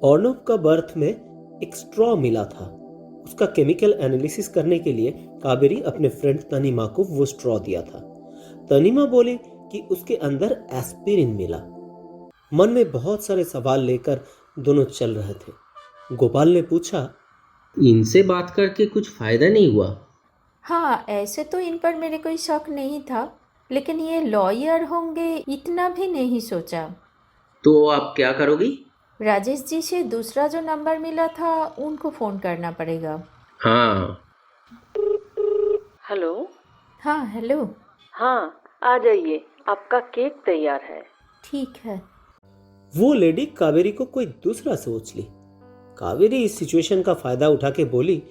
अर्नब का बर्थ में एक स्ट्रॉ मिला था। उसका केमिकल एनालिसिस करने के लिए कावेरी अपने फ्रेंड तनीमा को वो स्ट्रॉ दिया था। तनीमा बोली कि उसके अंदर एस्पिरिन मिला। मन में बहुत सारे सवाल लेकर दोनों चल रहे थे। गोपाल ने पूछा, इनसे बात करके कुछ फायदा नहीं हुआ? हाँ, ऐसे तो इन पर मेरे कोई शक नहीं था, लेकिन ये लॉयर होंगे इतना भी नहीं सोचा। तो आप क्या करोगी? राजेश जी से दूसरा जो नंबर मिला था उनको फ़ोन करना पड़ेगा। हाँ। हेलो। हाँ, हेलो। हाँ, आ जाइए, आपका केक तैयार है। ठीक है। वो लेडी कावेरी को कोई दूसरा सोच ली। कावेरी इस सिचुएशन का फायदा उठा के बोली,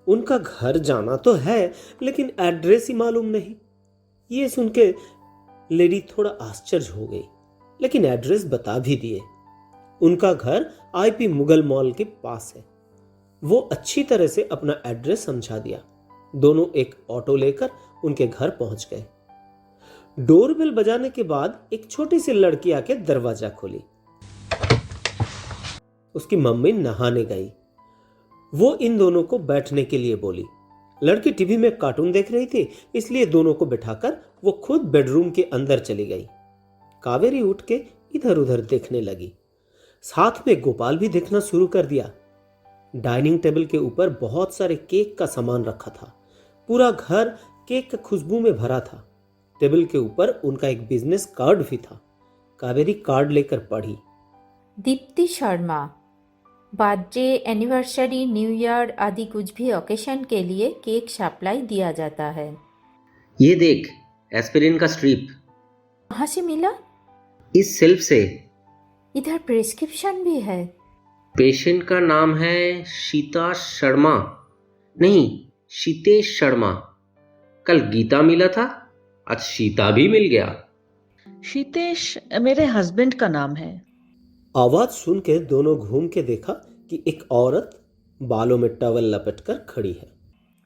उनका घर जाना तो है लेकिन एड्रेस ही मालूम नहीं। ये सुन के लेडी थोड़ा आश्चर्य हो गई, लेकिन एड्रेस बता भी दिए। उनका घर आईपी मुगल मॉल के पास है। वो अच्छी तरह से अपना एड्रेस समझा दिया। दोनों एक ऑटो लेकर उनके घर पहुंच गए। डोरबेल बजाने के बाद एक छोटी सी लड़की आके दरवाजा खोली। उसकी मम्मी नहाने गई। वो इन दोनों को बैठने के लिए बोली। लड़की टीवी में कार्टून देख रही थी, इसलिए दोनों को बिठाकर वो खुद बेडरूम के अंदर चली गई। कावेरी उठ के इधर उधर देखने लगी। साथ में गोपाल भी देखना शुरू कर दिया। डाइनिंग टेबल के ऊपर बहुत सारे केक का सामान रखा था। पूरा घर केक की खुशबू में भरा था। टेबल के ऊपर उनका एक बिजनेस कार्ड भी था। कावेरी कार्ड लेकर पढ़ी। Deepti Sharma, birthday, anniversary, new year आदि कुछ भी ओकेशन के लिए केक सप्लाई दिया जाता है। ये देख, एस्पिरिन का स्ट्रिप। कहाँ से मिला? इस सेल्फ से। इधर प्रिस्क्रिप्शन भी है। पेशेंट का नाम है शीता शर्मा। नहीं, शीतेश शर्मा। कल गीता मिला था, आज शीता भी मिल गया। शीतेश मेरे हस्बैंड का नाम है। आवाज सुन के दोनों घूम के देखा कि एक औरत बालों में टवल लपेटकर खड़ी है।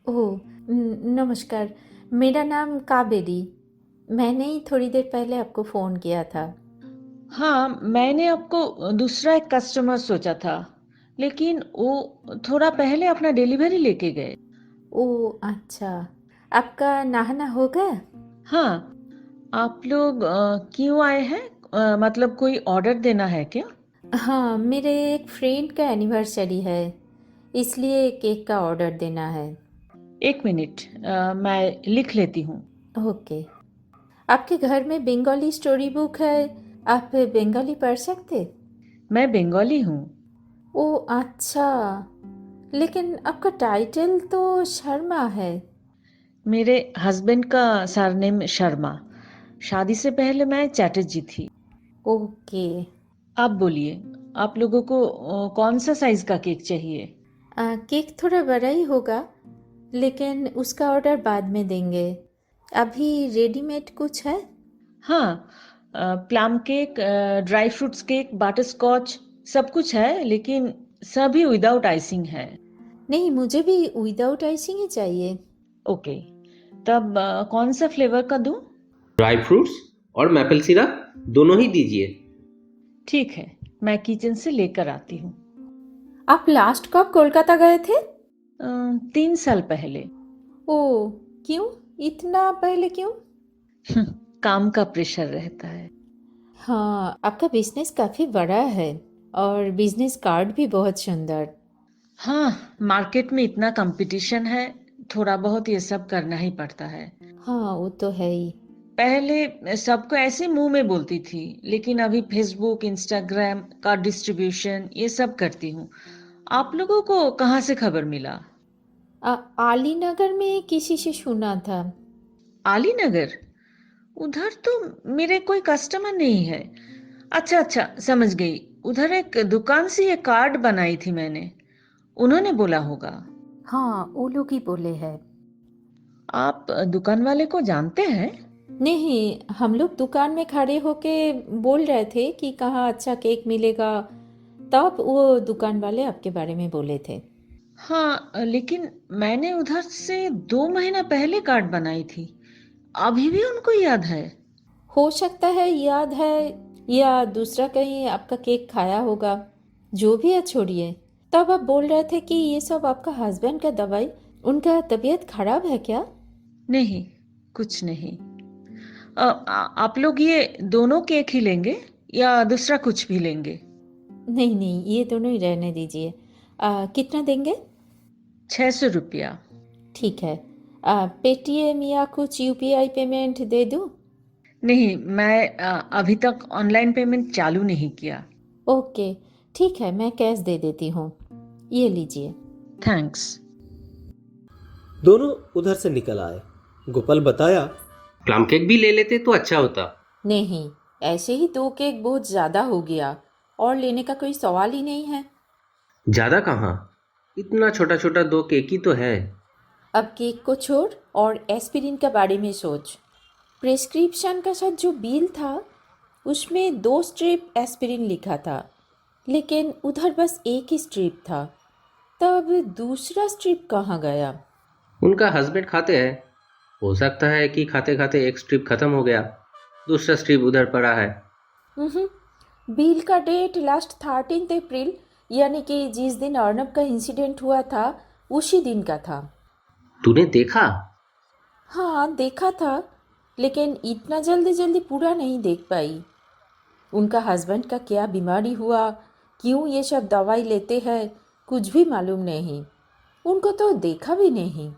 ओह, नमस्कार। मेरा नाम कावेरी। मैंने ही थोड़ी देर पहले आपको फ़ोन किया था। हाँ, मैंने आपको दूसरा एक कस्टमर सोचा था, लेकिन वो थोड़ा पहले अपना डिलीवरी लेके गए। ओह अच्छा, आपका नहाना हो गया? हाँ, आप लोग क्यों आए हैं? मतलब कोई ऑर्डर देना है क्या? हाँ, मेरे एक फ्रेंड का एनिवर्सरी है, इसलिए केक का ऑर्डर देना है। एक मिनट, मैं लिख लेती हूँ। ओके। आपके घर में बंगाली स्टोरी बुक है, आप बंगाली पढ़ सकते? मैं बंगाली हूँ। ओह अच्छा, लेकिन आपका टाइटल तो शर्मा है। मेरे हस्बैंड का सरनेम शर्मा। शादी से पहले मैं चैटर्जी थी। ओके। आप बोलिए, आप लोगों को कौन सा साइज का केक चाहिए? केक थोड़ा बड़ा ही होगा, लेकिन उसका ऑर्डर बाद में देंगे। अभी रेडीमेड कुछ है? हाँ, plum cake, dry fruits cake, butterscotch सब कुछ है, लेकिन सभी विदाउट आइसिंग है। नहीं, मुझे भी विदाउट आइसिंग ही चाहिए। ओके, तब कौन सा फ्लेवर का दूं? ड्राई फ्रूट्स और मैपल सिरप दोनों ही दीजिए। ठीक है, मैं किचन से लेकर आती हूँ। आप लास्ट कब कोलकाता गए थे? 3 साल पहले। ओह, क्यों? इतना पहले क्यों? काम का प्रेशर रहता है। हाँ, आपका बिजनेस काफ़ी बड़ा है और बिजनेस कार्ड भी बहुत सुंदर। हाँ, मार्केट में इतना कंपटीशन है, थोड़ा बहुत ये सब करना ही पड़ता है। हाँ, वो तो है ही। पहले सबको ऐसे मुंह में बोलती थी, लेकिन अभी फेसबुक, इंस्टाग्राम का डिस्ट्रीब्यूशन ये सब करती हूँ। आप लोगों को कहाँ से खबर मिला? आली नगर में किसी से सुना था। आली नगर? उधर तो मेरे कोई कस्टमर नहीं है। अच्छा अच्छा, समझ गई। उधर एक दुकान से ये कार्ड बनाई थी मैंने, उन्होंने बोला होगा। हाँ, वो लोग ही बोले हैं। आप दुकान वाले को जानते हैं? नहीं, हम लोग दुकान में खड़े होके बोल रहे थे कि कहाँ अच्छा केक मिलेगा, तब वो दुकान वाले आपके बारे में बोले थे। हाँ, लेकिन मैंने उधर से 2 महीना पहले कार्ड बनाई थी, अभी भी उनको याद है। हो सकता है याद है, या दूसरा कहीं आपका केक खाया होगा। जो भी है छोड़िए। तब आप बोल रहे थे कि ये सब आपका हस्बैंड का दवाई, उनका तबीयत खराब है क्या? नहीं, कुछ नहीं। आप लोग ये दोनों केक ही लेंगे या दूसरा कुछ भी लेंगे? नहीं नहीं, ये दोनों ही रहने दीजिए। कितना देंगे? 600 रुपया। ठीक है। पेटीएम या कुछ यूपीआई पेमेंट दे दूँ? नहीं, मैं अभी तक ऑनलाइन पेमेंट चालू नहीं किया। ओके, ठीक है, मैं कैश दे देती हूँ। ये लीजिए। थैंक्स। दोनों उधर से निकल आए। गोपाल बताया, प्लम केक भी ले लेते तो अच्छा होता। नहीं, ऐसे ही 2 केक बहुत ज़्यादा हो गया और लेने का कोई सवाल ही नहीं है। ज़्यादा कहाँ, इतना छोटा छोटा 2 केक ही तो है। अब केक को छोड़ और एस्पिरिन के बारे में सोच। प्रिस्क्रिप्शन का साथ जो बिल था उसमें 2 स्ट्रिप एस्पिरिन लिखा था, लेकिन उधर बस एक ही स्ट्रिप था। तब दूसरा स्ट्रिप कहाँ गया? उनका हस्बैंड खाते हैं, हो सकता है कि खाते खाते एक स्ट्रिप खत्म हो गया, दूसरा स्ट्रिप उधर पड़ा है। बिल का डेट लास्ट 13 अप्रैल, यानी कि जिस दिन अर्नब का इंसिडेंट हुआ था उसी दिन का था। तूने देखा? हाँ देखा था, लेकिन इतना जल्दी जल्दी पूरा नहीं देख पाई। उनका हस्बैंड का क्या बीमारी हुआ, क्यों ये सब दवाई लेते हैं, कुछ भी मालूम नहीं। उनको तो देखा भी नहीं।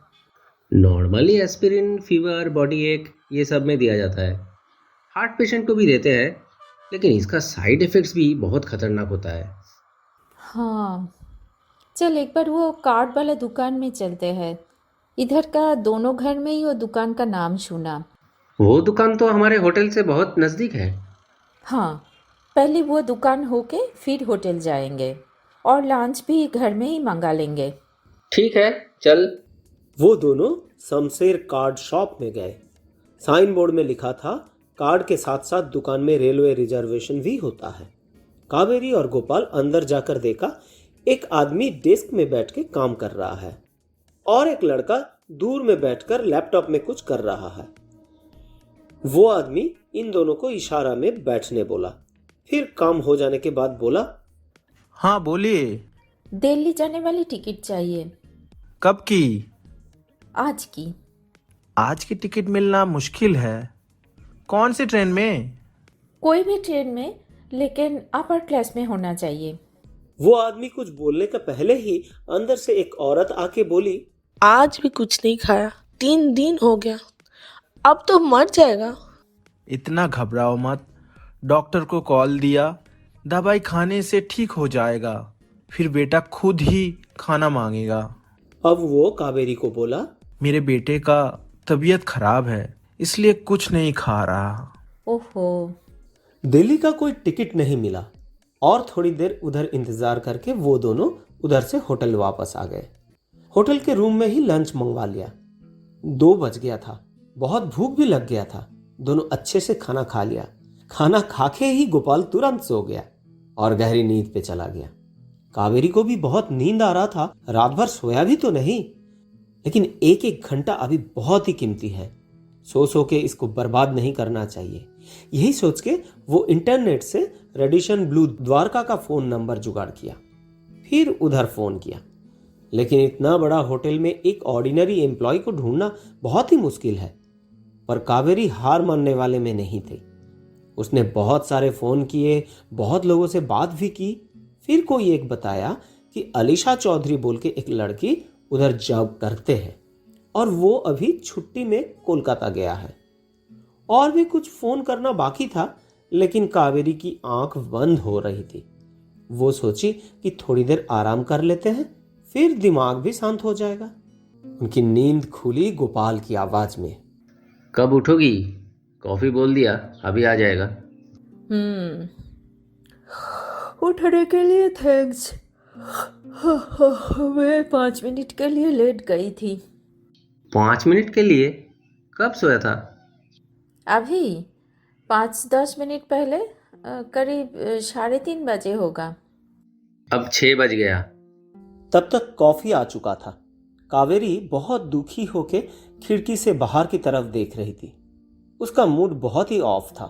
नॉर्मली एस्पिरिन फीवर, बॉडी एक, ये सब में दिया जाता है। हार्ट पेशेंट को भी देते हैं, लेकिन इसका साइड इफ़ेक्ट्स भी बहुत खतरनाक होता है। हाँ, चल एक बार वो कार्ड वाला दुकान में चलते हैं। इधर का दोनों घर में ही वो दुकान का नाम सुना। वो दुकान तो हमारे होटल से बहुत नज़दीक है। हाँ, पहले वो दुकान होके फिर होटल जाएंगे और लंच भी घर में ही मंगा लेंगे। ठीक है, चल। वो दोनों शमशेर कार्ड शॉप में गए। साइन बोर्ड में लिखा था, कार्ड के साथ साथ दुकान में रेलवे रिजर्वेशन भी होता है। कावेरी और गोपाल अंदर जाकर देखा, एक आदमी डेस्क में बैठ के काम कर रहा है और एक लड़का दूर में बैठकर लैपटॉप में कुछ कर रहा है। वो आदमी इन दोनों को इशारा में बैठने बोला, फिर काम हो जाने के बाद बोला, हाँ बोलिए। दिल्ली जाने वाली टिकट चाहिए। कब की? आज की। आज की टिकट मिलना मुश्किल है। कौन सी ट्रेन में? कोई भी ट्रेन में, लेकिन अपर क्लास में होना चाहिए। वो आदमी कुछ बोलने का पहले ही अंदर से एक औरत आके बोली, आज भी कुछ नहीं खाया, 3 दिन हो गया, अब तो मर जाएगा। इतना घबराओ मत, डॉक्टर को कॉल दिया, दवाई खाने से ठीक हो जाएगा, फिर बेटा खुद ही खाना मांगेगा। अब वो कावेरी को बोला, मेरे बेटे का तबीयत खराब है, इसलिए कुछ नहीं खा रहा। ओहो। दिल्ली का कोई टिकट नहीं मिला और थोड़ी देर उधर इंतजार करके वो दोनों उधर से होटल वापस आ गए। होटल के रूम में ही लंच मंगवा लिया। 2 बज गया था, बहुत भूख भी लग गया था। दोनों अच्छे से खाना खा लिया। खाना खा के ही गोपाल तुरंत सो गया और गहरी नींद पे चला गया। कावेरी को भी बहुत नींद आ रहा था, रात भर सोया भी तो नहीं, लेकिन एक एक घंटा अभी बहुत ही कीमती है, सो सो के इसको बर्बाद नहीं करना चाहिए। यही सोच के वो इंटरनेट से रेडिशन ब्लू द्वारका का फोन नंबर जुगाड़ किया, फिर उधर फोन किया। लेकिन इतना बड़ा होटल में एक ऑर्डिनरी एम्प्लॉय को ढूंढना बहुत ही मुश्किल है। पर कावेरी हार मानने वाले में नहीं थी। उसने बहुत सारे फोन किए, बहुत लोगों से बात भी की। फिर कोई एक बताया कि अलीशा चौधरी बोल के एक लड़की उधर जॉब करते हैं और वो अभी छुट्टी में कोलकाता गया है। और भी कुछ फोन करना बाकी था, लेकिन कावेरी की आंख बंद हो रही थी। वो सोची कि थोड़ी देर आराम कर लेते हैं, फिर दिमाग भी शांत हो जाएगा। उनकी नींद खुली गोपाल की आवाज में, कब उठोगी? कॉफी बोल दिया, अभी आ जाएगा। उठने के लिए थैंक्स। मैं 5 मिनट के लिए लेट गई थी। 5 मिनट के लिए? कब सोया था? अभी 5-10 मिनट पहले, करीब 3:30 बजे होगा। अब 6 बज गया। तब तक कॉफी आ चुका था। कावेरी बहुत दुखी होके खिड़की से बाहर की तरफ देख रही थी। उसका मूड बहुत ही ऑफ था।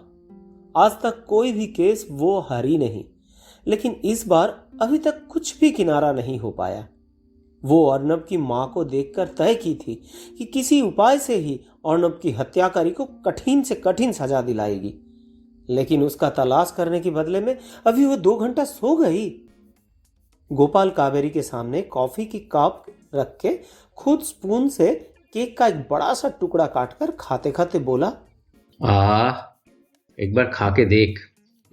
आज तक कोई भी केस वो हारी नहीं, लेकिन इस बार अभी तक कुछ भी किनारा नहीं हो पाया। वो अर्नब की मां को देखकर तय की थी कि किसी उपाय से ही अर्नब की हत्याकारी को कठिन से कठिन सजा दिलाएगी, लेकिन उसका तलाश करने के बदले में अभी वो 2 घंटा सो गई। गोपाल कावेरी के सामने कॉफी की कप रख के खुद स्पून से केक का एक बड़ा सा टुकड़ा काटकर खाते खाते बोला, एक बार खा के देख,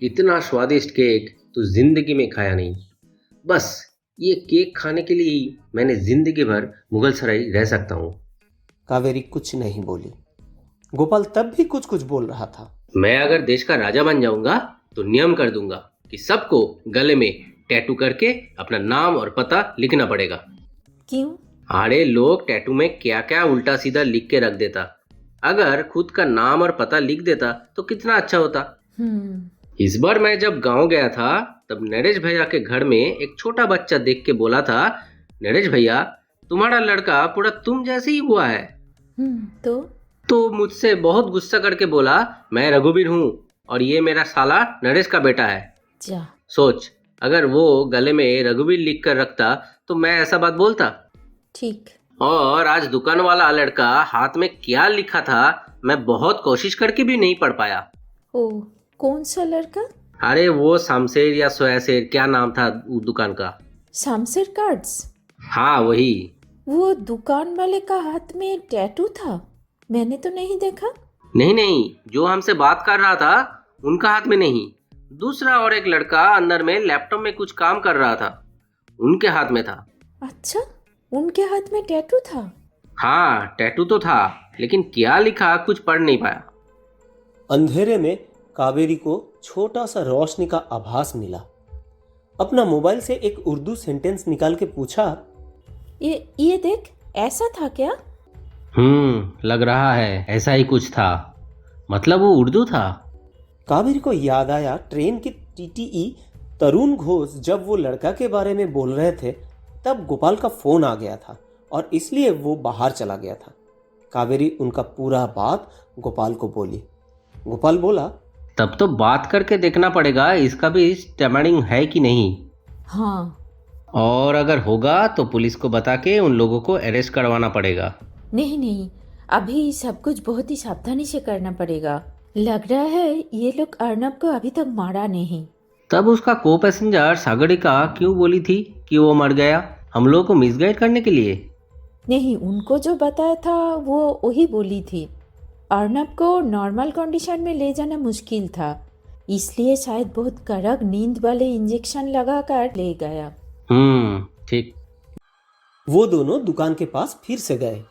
इतना स्वादिष्ट केक तो जिंदगी में खाया नहीं। बस ये केक खाने के लिए ही मैंने जिंदगी भर मुगल सराय रह सकता हूँ। कावेरी कुछ नहीं बोली। गोपाल तब भी कुछ कुछ बोल रहा था। मैं अगर देश का राजा बन जाऊंगा तो नियम कर दूंगा कि सबको गले में टैटू करके अपना नाम और पता लिखना पड़ेगा। क्यों? अरे लोग टैटू में क्या क्या उल्टा सीधा लिख के रख देता, अगर खुद का नाम और पता लिख देता तो कितना अच्छा होता। इस बार मैं जब गांव गया था तब नरेश भैया के घर में एक छोटा बच्चा देख के बोला था, नरेश भैया तुम्हारा लड़का पूरा तुम जैसे ही हुआ है। तो मुझसे बहुत गुस्सा करके बोला, मैं रघुवीर हूँ और ये मेरा साला नरेश का बेटा है। जा सोच, अगर वो गले में रघुवीर लिख कर रखता तो मैं ऐसा बात बोलता? ठीक। और आज दुकान वाला लड़का हाथ में क्या लिखा था मैं बहुत कोशिश करके भी नहीं पढ़ पाया। ओ, कौन सा लड़का? अरे वो शामशेर या सोयाशेर, क्या नाम था वो दुकान का? शामशेर कार्ड्स। हाँ वही। वो दुकान वाले का हाथ में टैटू था? मैंने तो नहीं देखा। नहीं, जो हमसे बात कर रहा था उनका हाथ में नहीं, दूसरा और एक लड़का अंदर में लैपटॉप में कुछ काम कर रहा था, उनके हाथ में था। अच्छा, उनके हाथ में टैटू था? हाँ टैटू तो था, लेकिन क्या लिखा कुछ पढ़ नहीं पाया। अंधेरे में कावेरी को छोटा सा रोशनी का आभास मिला। अपना मोबाइल से एक उर्दू सेंटेंस निकाल के पूछा, ये देख, ऐसा था क्या? लग रहा है ऐसा ही कुछ था। मतलब वो उर्दू था। कावेरी को याद आया ट्रेन के टीटीई तरुण घोष जब वो लड़का के बारे में बोल रहे थे तब गोपाल का फोन आ गया था और इसलिए वो बाहर चला गया था। कावेरी उनका पूरा बात गोपाल को बोली। गोपाल बोला, तब तो बात करके देखना पड़ेगा इसका भी स्टैमरिंग है कि नहीं। हाँ। और अगर होगा तो पुलिस को बता के उन लोगों को अरेस्ट करवाना पड़ेगा। नहीं, अभी सब कुछ बहुत ही सावधानी से करना पड़ेगा। लग रहा है ये लोग अर्नब को अभी तक मारा नहीं। तब उसका को पैसेंजर सागरिका क्यों बोली थी कि वो मर गया, हम लोगों को मिसगाइड करने के लिए? नहीं, उनको जो बताया था वो वही बोली थी। अर्नब को नॉर्मल कंडीशन में ले जाना मुश्किल था, इसलिए शायद बहुत कड़क नींद वाले इंजेक्शन लगाकर ले गया। ठीक। वो दोनों दुकान के पास फिर से गए।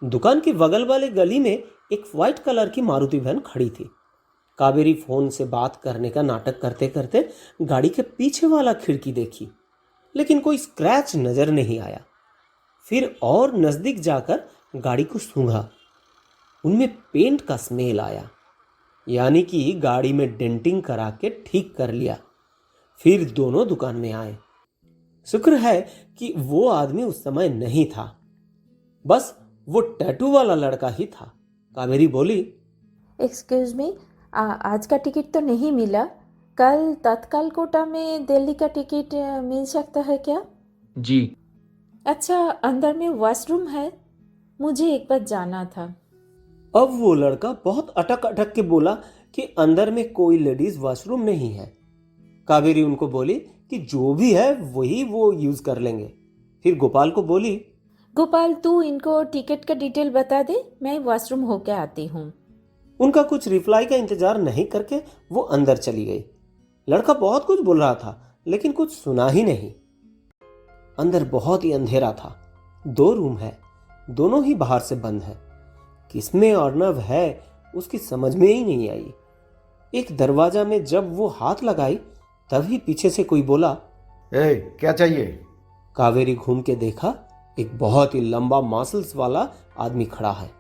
दुकान के बगल वाले गली में एक व्हाइट कलर की मारुति वैन खड़ी थी। कावेरी फोन से बात करने का नाटक करते करते गाड़ी के पीछे वाला खिड़की देखी, लेकिन कोई स्क्रैच नजर नहीं आया। फिर और नजदीक जाकर गाड़ी को सूंघा, उनमें पेंट का स्मेल आया, यानी कि गाड़ी में डेंटिंग करा के ठीक कर लिया। फिर दोनों दुकान में आए। शुक्र है कि वो आदमी उस समय नहीं था, बस वो टैटू वाला लड़का ही था। कावेरी बोली, एक्सक्यूज मी, आज का टिकट तो नहीं मिला, कल तत्काल कोटा में दिल्ली का टिकट मिल सकता है क्या? जी। अच्छा, अंदर में वॉशरूम है, मुझे एक बार जाना था। अब वो लड़का बहुत अटक अटक के बोला कि अंदर में कोई लेडीज वॉशरूम नहीं है। कावेरी उनको बोली कि जो भी है वही वो यूज कर लेंगे। फिर गोपाल को बोली, गोपाल तू इनको टिकट का डिटेल बता दे, मैं वॉशरूम होके आती हूँ। उनका कुछ रिप्लाई का इंतजार नहीं करके वो अंदर चली गई। लड़का बहुत कुछ बोल रहा था लेकिन कुछ सुना ही नहीं। अंदर बहुत ही अंधेरा था। 2 रूम है, दोनों ही बाहर से बंद है। किसमें अर्नब है उसकी समझ में ही नहीं आई। एक दरवाजा में जब वो हाथ लगाई तभी पीछे से कोई बोला, क्या चाहिए? कावेरी घूम के देखा, एक बहुत ही लंबा मसल्स वाला आदमी खड़ा है।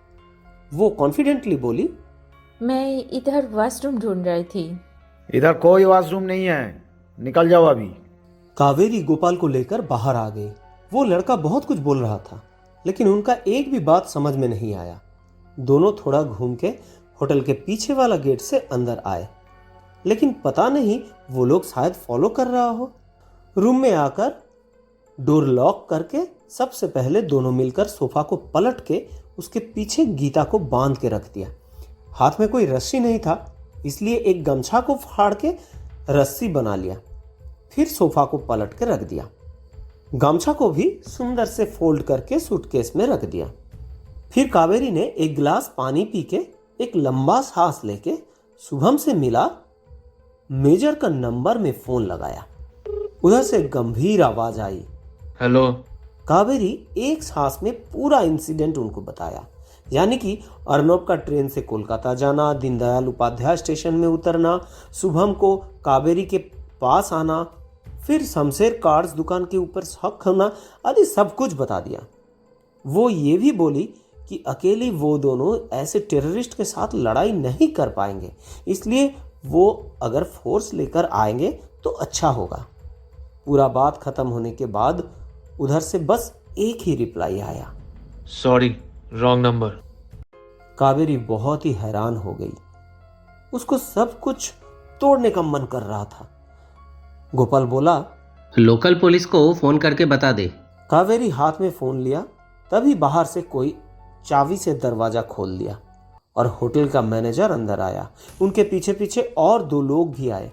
वो कॉन्फिडेंटली बोली, मैं इधर वॉशरूम ढूंढ रही थी। इधर कोई वॉशरूम नहीं है, निकल जाओ अभी। कावेरी गोपाल को लेकर बाहर आ गई। वो लड़का बहुत कुछ बोल रहा था लेकिन उनका एक भी बात समझ में नहीं आया। दोनों थोड़ा घूम के होटल के पीछे वाला गेट से अंदर आए। लेकिन पता नहीं वो लोग शायद फॉलो कर रहा हो। रूम में आकर डोर लॉक करके सबसे पहले दोनों मिलकर सोफा को पलट के उसके पीछे गीता को बांध के रख दिया। हाथ में कोई रस्सी नहीं था, इसलिए एक गमछा को फाड़ के रस्सी बना लिया। फिर सोफा को पलट के रख दिया। गमछा को भी सुंदर से फोल्ड करके सूटकेस में रख दिया। फिर कावेरी ने एक गिलास पानी पी के एक लंबा सांस लेके शुभम से मिला, मेजर का नंबर में फोन लगाया। उधर से गंभीर आवाज आई, हेलो। कावेरी एक सांस में पूरा इंसिडेंट उनको बताया, यानी कि अर्नब का ट्रेन से कोलकाता जाना, दीनदयाल उपाध्याय स्टेशन में उतरना, शुभम को कावेरी के पास आना, फिर शमशेर कार्ड्स दुकान के ऊपर शक होना आदि सब कुछ बता दिया। वो ये भी बोली कि अकेले वो दोनों ऐसे टेररिस्ट के साथ लड़ाई नहीं कर पाएंगे, इसलिए वो अगर फोर्स लेकर आएंगे तो अच्छा होगा। पूरा बात खत्म होने के बाद उधर से बस एक ही रिप्लाई आया, सॉरी, रॉन्ग नंबर। कावेरी बहुत ही हैरान हो गई। उसको सब कुछ तोड़ने का मन कर रहा था। गोपाल बोला, लोकल पुलिस को फोन करके बता दे। कावेरी हाथ में फोन लिया, तभी बाहर से कोई चाबी से दरवाजा खोल दिया और होटल का मैनेजर अंदर आया। उनके पीछे पीछे और 2 लोग भी आए,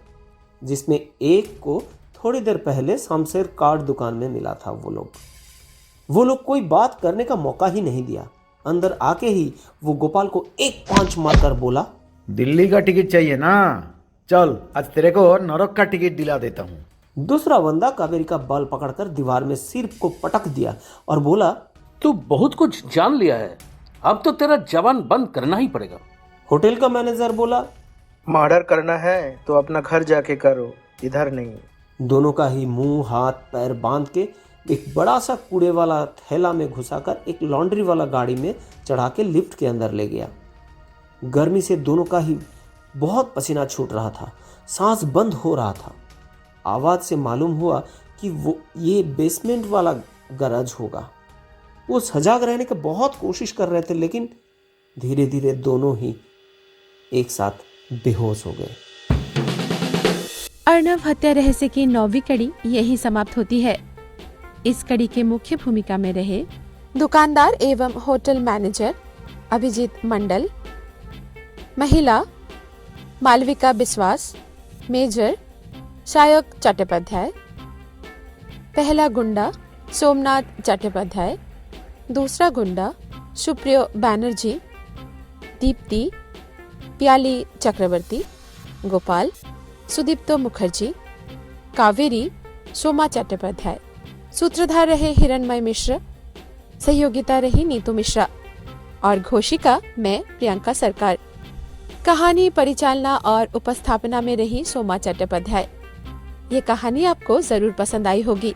जिसमें एक को थोड़ी देर पहले शमशेर कार्ड दुकान में मिला था। वो लोग कोई बात करने का मौका ही नहीं दिया। अंदर आके ही वो गोपाल को एक पांच मारकर बोला, दिल्ली का टिकट चाहिए ना? चल आज तेरे को नरक का टिकट दिला देता हूँ। दूसरा बंदा कावेरी का बाल पकड़कर दीवार में सिर को पटक दिया और बोला, तू बहुत कुछ जान लिया है, अब तो तेरा जवान बंद करना ही पड़ेगा। होटल का मैनेजर बोला, मर्डर करना है तो अपना घर जाके करो, इधर नहीं। दोनों का ही मुंह हाथ पैर बांध के एक बड़ा सा कूड़े वाला थैला में घुसाकर एक लॉन्ड्री वाला गाड़ी में चढ़ा के लिफ्ट के अंदर ले गया। गर्मी से दोनों का ही बहुत पसीना छूट रहा था, सांस बंद हो रहा था। आवाज से मालूम हुआ कि वो ये बेसमेंट वाला गैराज होगा। वो सजाग रहने की बहुत कोशिश कर रहे थे, लेकिन धीरे धीरे दोनों ही एक साथ बेहोश हो गए। अर्नब हत्या रहस्य की 9वीं कड़ी यही समाप्त होती है। इस कड़ी के मुख्य भूमिका में रहे दुकानदार एवं होटल मैनेजर अभिजीत मंडल, महिला मालविका बिस्वास, मेजर शायक चट्टोपाध्याय, पहला गुंडा सोमनाथ चट्टोपाध्याय, दूसरा गुंडा सुप्रियो बैनर्जी, दीप्ति प्याली चक्रवर्ती, गोपाल सुदीप्तो मुखर्जी, कावेरी सोमा चट्टोपाध्याय। सूत्रधार रहे हिरणमय मिश्र, सहयोगिता रही नीतू मिश्रा और घोषिका मैं प्रियंका सरकार। कहानी परिचालना और उपस्थापना में रही सोमा चट्टोपाध्याय। ये कहानी आपको जरूर पसंद आई होगी,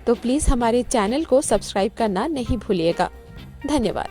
तो प्लीज हमारे चैनल को सब्सक्राइब करना नहीं भूलिएगा। धन्यवाद।